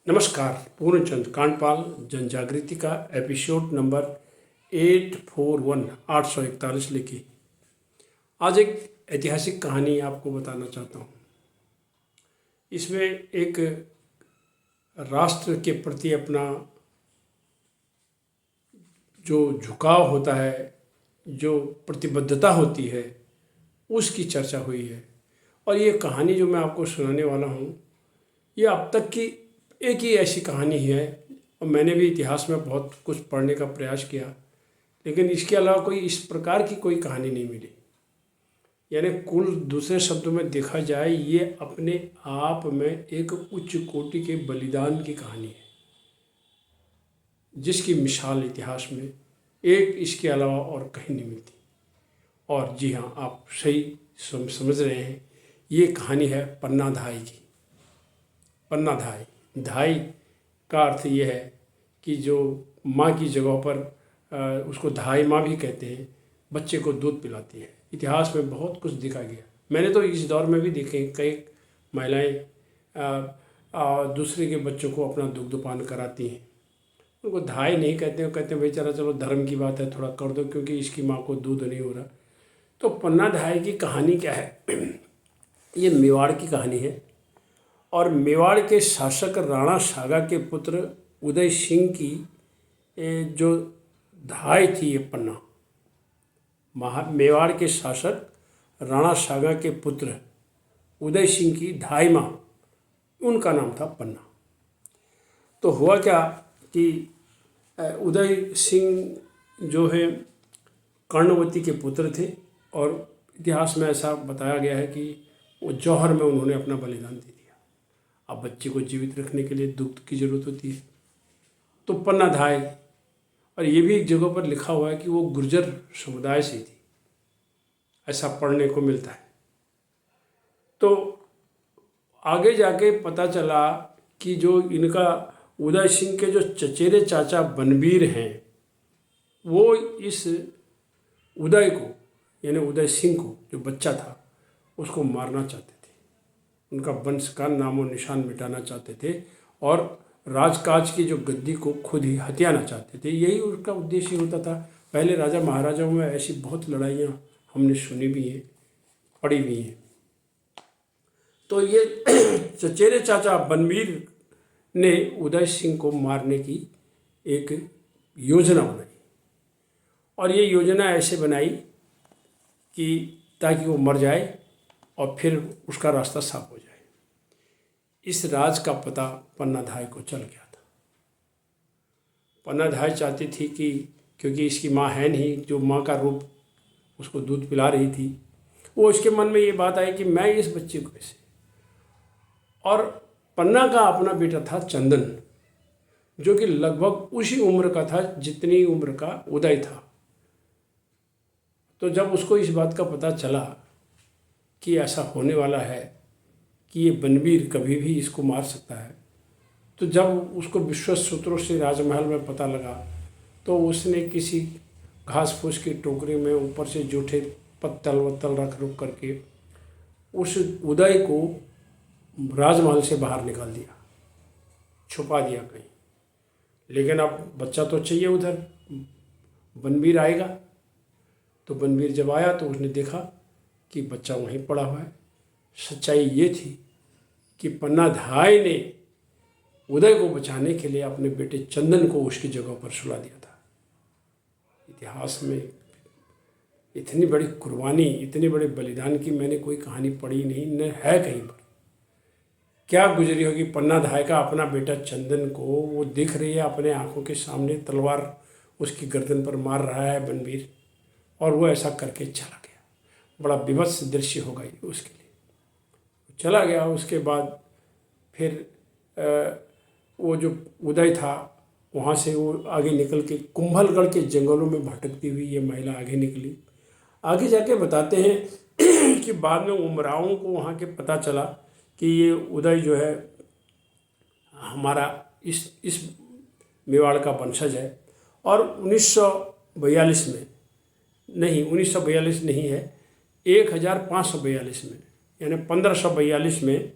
नमस्कार। पूर्णचंद कांडपाल जन जागृति का एपिसोड नंबर 841 841 लिखी। आज एक ऐतिहासिक कहानी आपको बताना चाहता हूँ। इसमें एक राष्ट्र के प्रति अपना जो झुकाव होता है, जो प्रतिबद्धता होती है, उसकी चर्चा हुई है। और ये कहानी जो मैं आपको सुनाने वाला हूँ, ये अब तक की एक ही ऐसी कहानी है। और मैंने भी इतिहास में बहुत कुछ पढ़ने का प्रयास किया, लेकिन इसके अलावा कोई इस प्रकार की कोई कहानी नहीं मिली। यानी कुल दूसरे शब्दों में देखा जाए, ये अपने आप में एक उच्च कोटि के बलिदान की कहानी है, जिसकी मिसाल इतिहास में एक इसके अलावा और कहीं नहीं मिलती। और जी हाँ, आप सही समझ रहे हैं, ये कहानी है पन्ना धाई की। पन्ना धाई, धाई का अर्थ ये है कि जो माँ की जगह पर उसको धाई माँ भी कहते हैं, बच्चे को दूध पिलाती है। इतिहास में बहुत कुछ देखा गया। मैंने तो इस दौर में भी देखे कई महिलाएं दूसरे के बच्चों को अपना दुग्धपान कराती हैं। उनको धाई नहीं कहते, वो कहते हैं भाई चलो धर्म की बात है, थोड़ा कर दो क्योंकि इसकी माँ को दूध नहीं हो रहा। तो पन्ना धाई की कहानी क्या है? ये मेवाड़ की कहानी है। और मेवाड़ के शासक राणा सागा के पुत्र उदय सिंह की जो धाई थी, ये पन्ना। मेवाड़ के शासक राणा सागा के पुत्र उदय सिंह की धाई माँ, उनका नाम था पन्ना। तो हुआ क्या कि उदय सिंह जो है कर्णवती के पुत्र थे, और इतिहास में ऐसा बताया गया है कि वो जौहर में उन्होंने अपना बलिदान दे दिया। अब बच्चे को जीवित रखने के लिए दुग्ध की जरूरत होती है, तो पन्ना धाई। और ये भी एक जगह पर लिखा हुआ है कि वो गुर्जर समुदाय से थी, ऐसा पढ़ने को मिलता है। तो आगे जाके पता चला कि जो इनका उदय सिंह के जो चचेरे चाचा बनवीर हैं, वो इस उदय को, यानी उदय सिंह को, जो बच्चा था, उसको मारना चाहते थे। उनका वंश का नामो निशान मिटाना चाहते थे और राजकाज की जो गद्दी को खुद ही हथियाना चाहते थे। यही उनका उद्देश्य होता था। पहले राजा महाराजाओं में ऐसी बहुत लड़ाइयाँ हमने सुनी भी हैं, पढ़ी भी हैं। तो ये चचेरे चाचा बनवीर ने उदय सिंह को मारने की एक योजना बनाई। और ये योजना ऐसे बनाई कि ताकि वो मर जाए और फिर उसका रास्ता साफ हो जाए। इस राज का पता पन्ना धाई को चल गया था। पन्ना धाई चाहती थी कि क्योंकि इसकी माँ है नहीं, जो माँ का रूप उसको दूध पिला रही थी, वो उसके मन में ये बात आई कि मैं इस बच्चे को कैसे। और पन्ना का अपना बेटा था चंदन, जो कि लगभग उसी उम्र का था जितनी उम्र का उदय था। तो जब उसको इस बात का पता चला कि ऐसा होने वाला है कि ये बनवीर कभी भी इसको मार सकता है, तो जब उसको विश्वस्त सूत्रों से राजमहल में पता लगा, तो उसने किसी घास फूस की टोकरी में ऊपर से जूठे पत्तल वत्तल रख करके उस उदय को राजमहल से बाहर निकाल दिया, छुपा दिया कहीं। लेकिन अब बच्चा तो चाहिए उधर, बनवीर आएगा। तो बनवीर जब आया तो उसने देखा कि बच्चा वहीं पड़ा हुआ है। सच्चाई ये थी कि पन्ना धाई ने उदय को बचाने के लिए अपने बेटे चंदन को उसकी जगह पर सुला दिया था। इतिहास में इतनी बड़ी कुर्बानी, इतने बड़े बलिदान की मैंने कोई कहानी पढ़ी नहीं, न है कहीं पर। क्या गुजरी होगी पन्ना धाई का अपना बेटा चंदन को, वो दिख रही है अपने आंखों के सामने, तलवार उसकी गर्दन पर मार रहा है बनवीर, और वो ऐसा करके चला गया। बड़ा विभत्स दृश्य होगा ये उसके लिए। चला गया। उसके बाद फिर वो जो उदय था, वहाँ से वो आगे निकल के कुंभलगढ़ के जंगलों में भटकती हुई ये महिला आगे निकली। आगे जाके बताते हैं कि बाद में उमरावों को वहाँ के पता चला कि ये उदय जो है हमारा इस मेवाड़ का वंशज है। और 1942 में नहीं, 1942 नहीं है, 1542 में, यानी 1542 में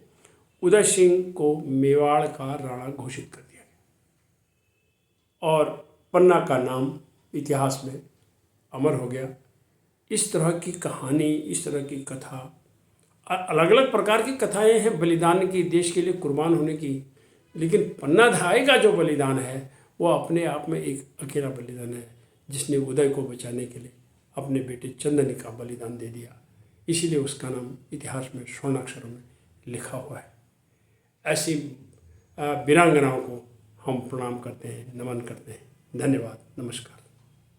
उदय सिंह को मेवाड़ का राणा घोषित कर दिया गया और पन्ना का नाम इतिहास में अमर हो गया। इस तरह की कहानी, इस तरह की कथा, अलग अलग प्रकार की कथाएं हैं बलिदान की, देश के लिए कुर्बान होने की, लेकिन पन्ना धाय का जो बलिदान है वो अपने आप में एक अकेला बलिदान है, जिसने उदय को बचाने के लिए अपने बेटे चंदनी का बलिदान दे दिया। इसीलिए उसका नाम इतिहास में स्वर्णाक्षरों में लिखा हुआ है। ऐसी वीरांगनाओं को हम प्रणाम करते हैं, नमन करते हैं। धन्यवाद, नमस्कार।